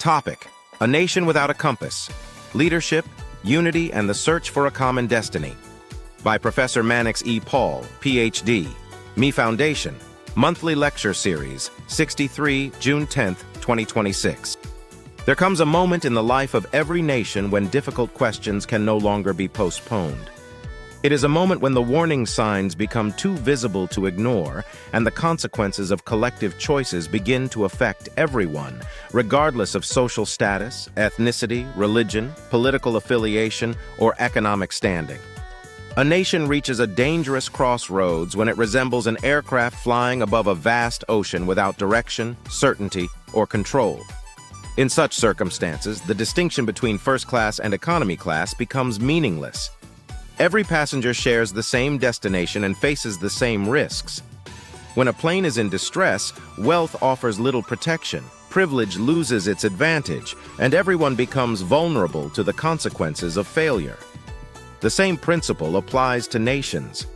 Topic: A Nation Without a Compass: Leadership, Unity, and the Search for a Common Destiny. By Professor Mannix E. Paul, Ph.D., Me Foundation, Monthly Lecture Series, 63, June 10, 2026. There comes a moment in the life of every nation when difficult questions can no longer be postponed. It is a moment when the warning signs become too visible to ignore, and the consequences of collective choices begin to affect everyone, regardless of social status, ethnicity, religion, political affiliation, or economic standing. A nation reaches a dangerous crossroads when it resembles an aircraft flying above a vast ocean without direction, certainty, or control. In such circumstances, the distinction between first class and economy class becomes meaningless. Every passenger shares the same destination and faces the same risks. When a plane is in distress, wealth offers little protection, privilege loses its advantage, and everyone becomes vulnerable to the consequences of failure. The same principle applies to nations.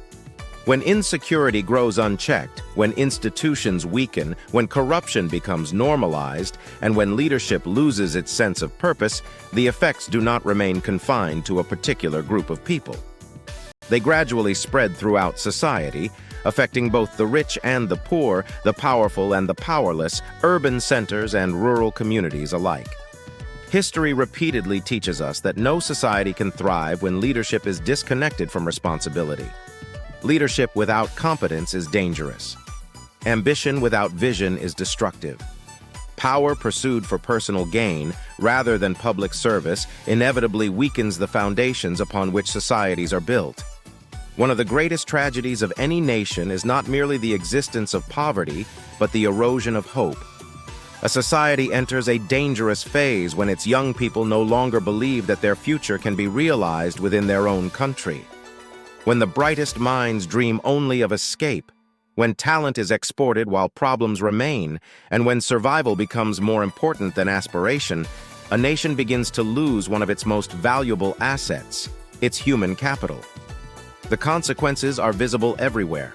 When insecurity grows unchecked, when institutions weaken, when corruption becomes normalized, and when leadership loses its sense of purpose, the effects do not remain confined to a particular group of people. They gradually spread throughout society, affecting both the rich and the poor, the powerful and the powerless, urban centers and rural communities alike. History repeatedly teaches us that no society can thrive when leadership is disconnected from responsibility. Leadership without competence is dangerous. Ambition without vision is destructive. Power pursued for personal gain, rather than public service, inevitably weakens the foundations upon which societies are built. One of the greatest tragedies of any nation is not merely the existence of poverty, but the erosion of hope. A society enters a dangerous phase when its young people no longer believe that their future can be realized within their own country. When the brightest minds dream only of escape, when talent is exported while problems remain, and when survival becomes more important than aspiration, a nation begins to lose one of its most valuable assets, its human capital. The consequences are visible everywhere.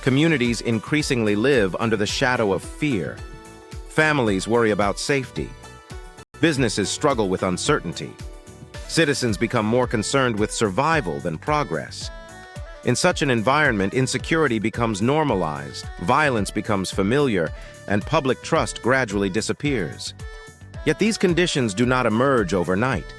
Communities increasingly live under the shadow of fear. Families worry about safety. Businesses struggle with uncertainty. Citizens become more concerned with survival than progress. In such an environment, insecurity becomes normalized, violence becomes familiar, and public trust gradually disappears. Yet these conditions do not emerge overnight.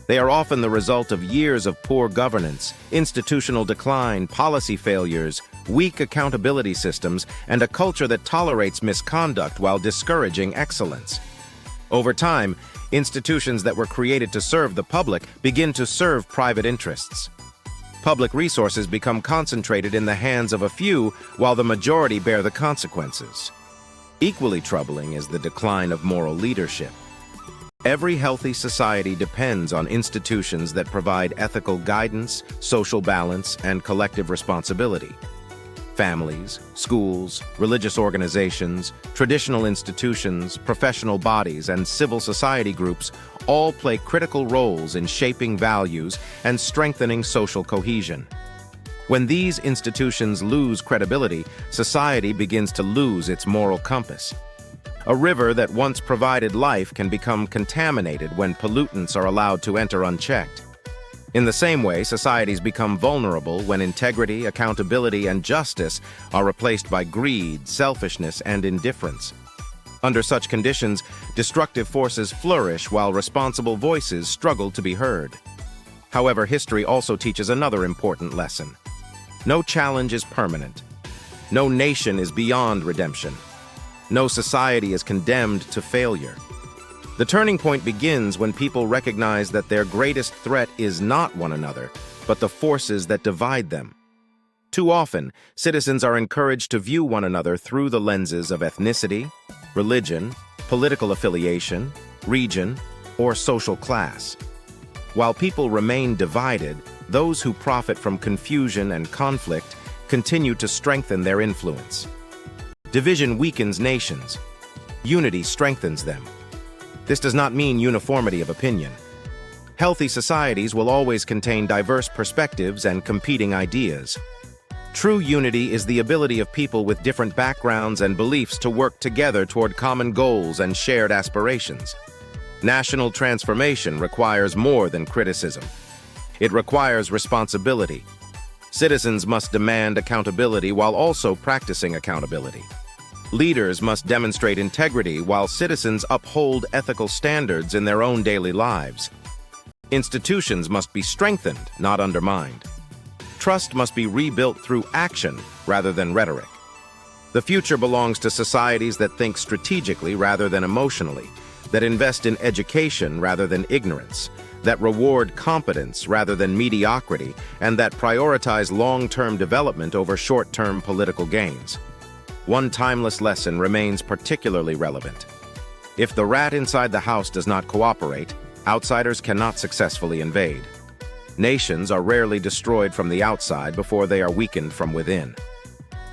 They are often the result of years of poor governance, institutional decline, policy failures, weak accountability systems, and a culture that tolerates misconduct while discouraging excellence. Over time, institutions that were created to serve the public begin to serve private interests. Public resources become concentrated in the hands of a few, while the majority bear the consequences. Equally troubling is the decline of moral leadership. Every healthy society depends on institutions that provide ethical guidance, social balance, and collective responsibility. Families, schools, religious organizations, traditional institutions, professional bodies, and civil society groups all play critical roles in shaping values and strengthening social cohesion. When these institutions lose credibility, society begins to lose its moral compass. A river that once provided life can become contaminated when pollutants are allowed to enter unchecked. In the same way, societies become vulnerable when integrity, accountability, and justice are replaced by greed, selfishness, and indifference. Under such conditions, destructive forces flourish while responsible voices struggle to be heard. However, history also teaches another important lesson. No challenge is permanent. No nation is beyond redemption. No society is condemned to failure. The turning point begins when people recognize that their greatest threat is not one another, but the forces that divide them. Too often, citizens are encouraged to view one another through the lenses of ethnicity, religion, political affiliation, region, or social class. While people remain divided, those who profit from confusion and conflict continue to strengthen their influence. Division weakens nations. Unity strengthens them. This does not mean uniformity of opinion. Healthy societies will always contain diverse perspectives and competing ideas. True unity is the ability of people with different backgrounds and beliefs to work together toward common goals and shared aspirations. National transformation requires more than criticism. It requires responsibility. Citizens must demand accountability while also practicing accountability. Leaders must demonstrate integrity while citizens uphold ethical standards in their own daily lives. Institutions must be strengthened, not undermined. Trust must be rebuilt through action rather than rhetoric. The future belongs to societies that think strategically rather than emotionally, that invest in education rather than ignorance, that reward competence rather than mediocrity, and that prioritize long-term development over short-term political gains. One timeless lesson remains particularly relevant. If the rat inside the house does not cooperate, outsiders cannot successfully invade. Nations are rarely destroyed from the outside before they are weakened from within.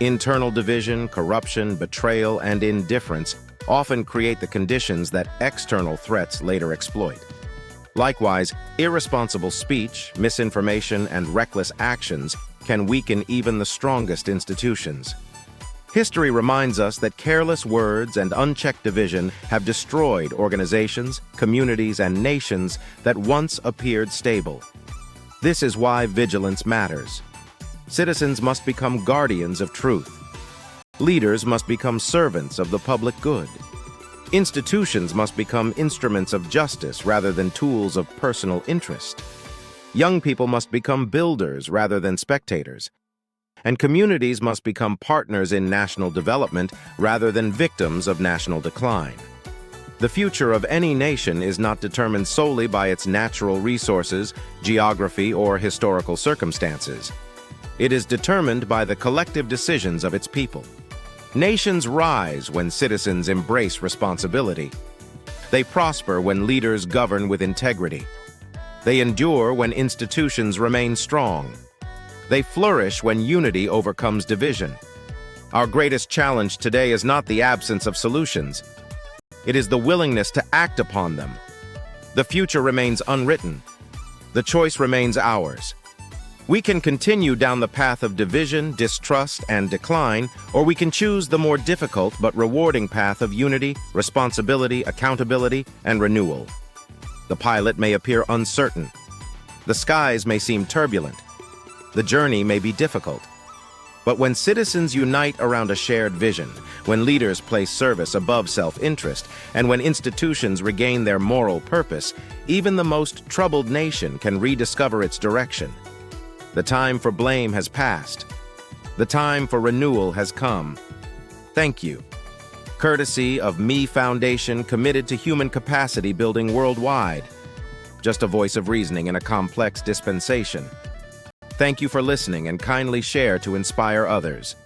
Internal division, corruption, betrayal, and indifference often create the conditions that external threats later exploit. Likewise, irresponsible speech, misinformation, and reckless actions can weaken even the strongest institutions. History reminds us that careless words and unchecked division have destroyed organizations, communities, and nations that once appeared stable. This is why vigilance matters. Citizens must become guardians of truth. Leaders must become servants of the public good. Institutions must become instruments of justice rather than tools of personal interest. Young people must become builders rather than spectators. And communities must become partners in national development rather than victims of national decline. The future of any nation is not determined solely by its natural resources, geography, or historical circumstances. It is determined by the collective decisions of its people. Nations rise when citizens embrace responsibility. They prosper when leaders govern with integrity. They endure when institutions remain strong. They flourish when unity overcomes division. Our greatest challenge today is not the absence of solutions. It is the willingness to act upon them. The future remains unwritten. The choice remains ours. We can continue down the path of division, distrust, and decline, or we can choose the more difficult but rewarding path of unity, responsibility, accountability, and renewal. The pilot may appear uncertain. The skies may seem turbulent. The journey may be difficult. But when citizens unite around a shared vision, when leaders place service above self-interest, and when institutions regain their moral purpose, even the most troubled nation can rediscover its direction. The time for blame has passed. The time for renewal has come. Thank you. Courtesy of Me Foundation, committed to human capacity building worldwide. Just a voice of reasoning in a complex dispensation. Thank you for listening and kindly share to inspire others.